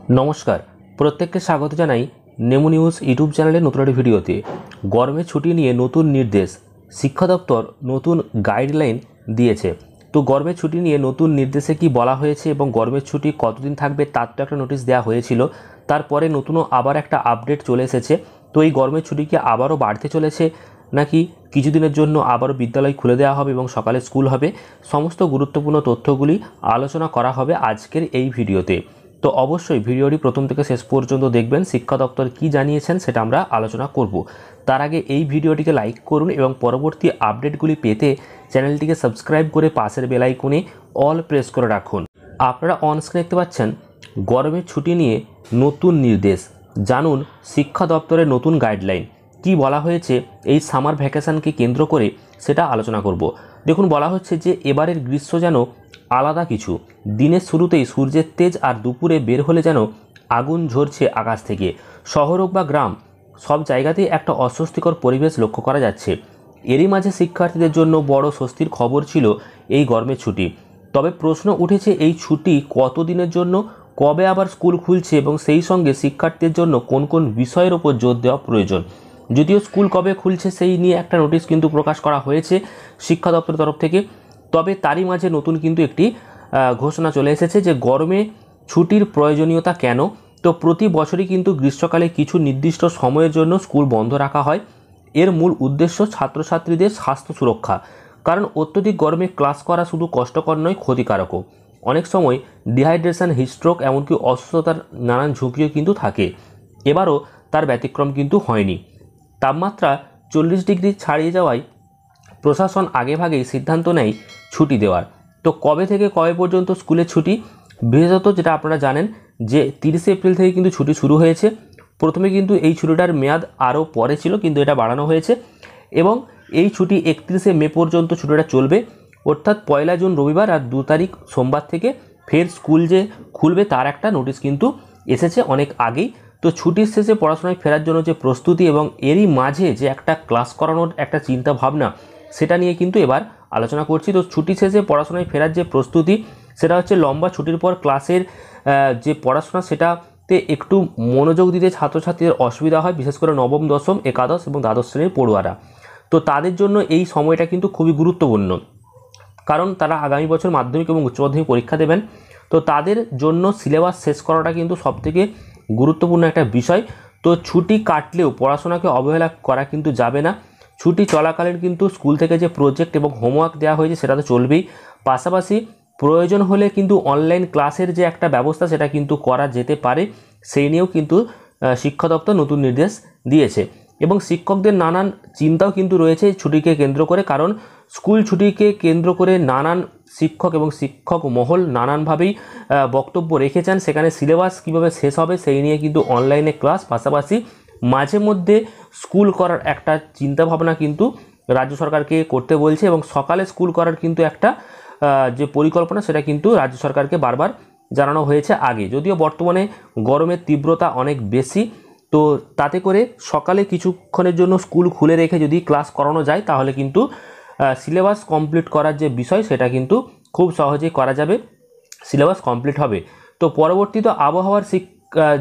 নমস্কার, প্রত্যেককে স্বাগত জানাই নেমু নিউজ ইউটিউব চ্যানেলে নতুন একটি ভিডিওতে। গরমের ছুটি নিয়ে নতুন নির্দেশ, শিক্ষা দপ্তর নতুন গাইডলাইন দিয়েছে। তো গরমের ছুটি নিয়ে নতুন নির্দেশে কি বলা হয়েছে এবং গরমের ছুটি কতদিন থাকবে তার তো একটা নোটিশ দেওয়া হয়েছিল, তারপরে নতুনও আবার একটা আপডেট চলে এসেছে। তো এই গরমের ছুটি কি আবারও বাড়তে চলেছে নাকি কিছুদিনের জন্য আবারও বিদ্যালয় খুলে দেওয়া হবে এবং সকালে স্কুল হবে, সমস্ত গুরুত্বপূর্ণ তথ্যগুলি আলোচনা করা হবে আজকের এই ভিডিওতে। তো অবশ্যই ভিডিওটি প্রথম থেকে শেষ পর্যন্ত দেখবেন। শিক্ষা দপ্তর কি জানিয়েছেন সেটা আমরা আলোচনা করব। তার আগে এই ভিডিওটিকে লাইক করুন এবং পরবর্তী আপডেটগুলি পেতে চ্যানেলটিকে সাবস্ক্রাইব করে পাশের বেল আইকনে অল প্রেস করে রাখুন। আপনারা অন স্ক্রিনে দেখতে পাচ্ছেন গরমের ছুটি নিয়ে নতুন নির্দেশ, জানুন শিক্ষা দপ্তরের নতুন গাইডলাইন। কি বলা হয়েছে এই সামার ভ্যাকেশনকে কেন্দ্র করে সেটা আলোচনা করব। দেখুন, বলা হচ্ছে যে এবারের গ্রীষ্ম যেন আলাদা কিছু। দিনের শুরুতেই সূর্যের তেজ আর দুপুরে বের হলে যেন আগুন ঝরছে আকাশ থেকে। শহর হোক বা গ্রাম, সব জায়গাতেই একটা অস্বস্তিকর পরিবেশ লক্ষ্য করা যাচ্ছে। এরই মাঝে শিক্ষার্থীদের জন্য বড় স্বস্তির খবর ছিল এই গরমের ছুটি। তবে প্রশ্ন উঠেছে এই ছুটি কত দিনের জন্য, কবে আবার স্কুল খুলছে এবং সেই সঙ্গে শিক্ষার্থীদের জন্য কোন কোন বিষয়ের ওপর জোর দেওয়া প্রয়োজন। যদিও স্কুল কবে খুলছে সেই নিয়ে একটা নোটিশ কিন্তু প্রকাশ করা হয়েছে শিক্ষা দপ্তরের তরফ থেকে, তবে তারই মাঝে নতুন কিন্তু একটি ঘোষণা চলে এসেছে যে গরমে ছুটির প্রয়োজনীয়তা কেন। তো প্রতি বছরই কিন্তু গ্রীষ্মকালে কিছু নির্দিষ্ট সময়ের জন্য স্কুল বন্ধ রাখা হয়। এর মূল উদ্দেশ্য ছাত্রছাত্রীদের স্বাস্থ্য সুরক্ষা, কারণ অত্যধিক গরমে ক্লাস করা শুধু কষ্টকর নয়, ক্ষতিকারকও। অনেক সময় ডিহাইড্রেশন, হিটস্ট্রোক, এমনকি অসুস্থতার নানান ঝুঁকিও কিন্তু থাকে। এবারও তার ব্যতিক্রম কিন্তু হয়নি। তাপমাত্রা 40 ডিগ্রি ছাড়িয়ে যাওয়ায় প্রশাসন আগেভাগেই সিদ্ধান্ত নেয় ছুটি দেওয়ার। তো কবে থেকে কবে পর্যন্ত স্কুলের ছুটি, বিশেষত যেটা আপনারা জানেন যে 30 এপ্রিল থেকে কিন্তু ছুটি শুরু হয়েছে। প্রথমে কিন্তু এই ছুটিটার মেয়াদ আরও পরে ছিল, কিন্তু এটা বাড়ানো হয়েছে এবং এই ছুটি 31 মে পর্যন্ত ছুটিটা চলবে। অর্থাৎ 1 জুন রবিবার আর 2 তারিখ সোমবার থেকে ফের স্কুল যে খুলবে তার একটা নোটিশ কিন্তু এসেছে অনেক আগেই। তো ছুটির শেষে পড়াশোনায় ফেরার জন্য যে প্রস্তুতি এবং এরই মাঝে যে একটা ক্লাস করানোর একটা চিন্তা ভাবনা, সেটা নিয়ে কিন্তু এবার আলোচনা করছি। তো ছুটি শেষে পড়াশোনায় ফেরার যে প্রস্তুতি, সেটা হচ্ছে লম্বা ছুটির পর ক্লাসের যে পড়াশোনা সেটাতে একটু মনোযোগ দিতে ছাত্রছাত্রীদের অসুবিধা হয়, বিশেষ করে নবম, দশম, একাদশ এবং দ্বাদশ শ্রেণীর পড়ুয়ারা। তো তাদের জন্য এই সময়টা কিন্তু খুবই গুরুত্বপূর্ণ, কারণ তারা আগামী বছর মাধ্যমিক এবং উচ্চ মাধ্যমিক পরীক্ষা দেবেন। তো তাদের জন্য সিলেবাস শেষ করাটা কিন্তু সবথেকে গুরুত্বপূর্ণ একটা বিষয়। তো ছুটি কাটলেও পড়াশোনাকে অবহেলা করা কিন্তু যাবে না। ছুটি চলাকালীন কিন্তু স্কুল থেকে যে প্রজেক্ট এবং হোমওয়ার্ক দেওয়া হয়েছে সেটা তো চলবেই, পাশাপাশি প্রয়োজন হলে কিন্তু অনলাইন ক্লাসের যে একটা ব্যবস্থা সেটা কিন্তু করা যেতে পারে, সেই নিয়েও কিন্তু শিক্ষা দপ্তর নতুন নির্দেশ দিয়েছে। এবং শিক্ষকদের নানান চিন্তাও কিন্তু রয়েছে ছুটিকে কেন্দ্র করে, কারণ স্কুল ছুটিকে কেন্দ্র করে নানান শিক্ষক এবং শিক্ষক মহল নানানভাবেই বক্তব্য রেখেছেন। সেখানে সিলেবাস কীভাবে শেষ হবে সেই নিয়ে কিন্তু অনলাইনে ক্লাস, পাশাপাশি মাঝে মধ্যে স্কুল করার একটা চিন্তাভাবনা কিন্তু রাজ্য সরকারকে করতে বলছে এবং সকালে স্কুল করার কিন্তু একটা যে পরিকল্পনা সেটা কিন্তু রাজ্য সরকারকে বারবার জানানো হয়েছে আগে। যদিও বর্তমানে গরমের তীব্রতা অনেক বেশি, তো তাতে করে সকালে কিছুক্ষণের জন্য স্কুল খুলে রেখে যদি ক্লাস করানো যায় তাহলে কিন্তু সিলেবাস কমপ্লিট করার যে বিষয় সেটা কিন্তু খুব সহজেই করা যাবে, সিলেবাস কমপ্লিট হবে। তো পরবর্তীতে আবহাওয়ার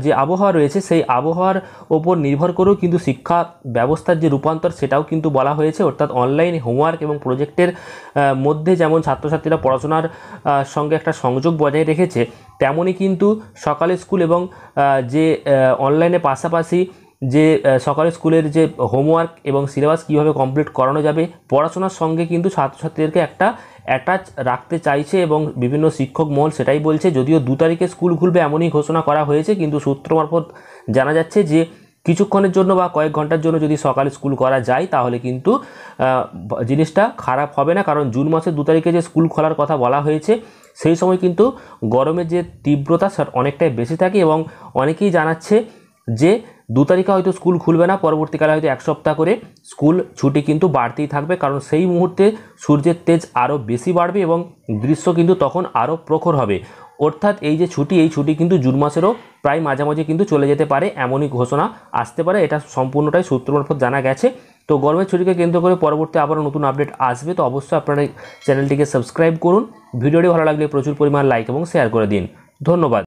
যে আবহাওয়া রয়েছে সেই আবহাওয়ার ওপর নির্ভর করেও কিন্তু শিক্ষা ব্যবস্থার যে রূপান্তর সেটাও কিন্তু বলা হয়েছে। অর্থাৎ অনলাইন হোমওয়ার্ক এবং প্রজেক্টের মধ্যে যেমন ছাত্রছাত্রীরা পড়াশোনার সঙ্গে একটা সংযোগ বজায় রেখেছে, তেমনই কিন্তু সকালে স্কুল এবং যে অনলাইনের পাশাপাশি যে সকালে স্কুলের যে হোমওয়ার্ক এবং সিলেবাস কীভাবে কমপ্লিট করানো যাবে, পড়াশোনার সঙ্গে কিন্তু ছাত্রছাত্রীদেরকে একটা অ্যাটাচ রাখতে চাইছে এবং বিভিন্ন শিক্ষক মহল সেটাই বলছে। যদিও 2 তারিখে স্কুল খুলবে এমনই ঘোষণা করা হয়েছে, কিন্তু সূত্র মারফত জানা যাচ্ছে যে কিছুক্ষণের জন্য বা কয়েক ঘন্টার জন্য যদি সকালে স্কুল করা যায় তাহলে কিন্তু জিনিসটা খারাপ হবে না, কারণ জুন মাসের 2 তারিখে যে স্কুল খোলার কথা বলা হয়েছে সেই সময় কিন্তু গরমের যে তীব্রতা সেটা অনেকটাই বেশি থাকে এবং অনেকেই জানাচ্ছে যে 2 তারিখে হয়তো স্কুল খুলবে না, পরবর্তীকালে হয়তো 1 সপ্তাহ করে স্কুল ছুটি কিন্তু বাড়তেই থাকবে, কারণ সেই মুহূর্তে সূর্যের তেজ আরও বেশি বাড়বে এবং গ্রীষ্ম কিন্তু তখন আরও প্রখর হবে। অর্থাৎ এই যে ছুটি, এই ছুটি কিন্তু জুন মাসেরও প্রায় মাঝামাঝি কিন্তু চলে যেতে পারে, এমনই ঘোষণা আসতে পারে। এটা সম্পূর্ণটাই সূত্র মারফত জানা গেছে। তো গরমের ছুটিকে কেন্দ্র করে পরবর্তী আবারও নতুন আপডেট আসবে। তো অবশ্যই আপনারা চ্যানেলটিকে সাবস্ক্রাইব করুন। ভিডিওটি ভালো লাগলে প্রচুর পরিমাণ লাইক এবং শেয়ার করে দিন। ধন্যবাদ।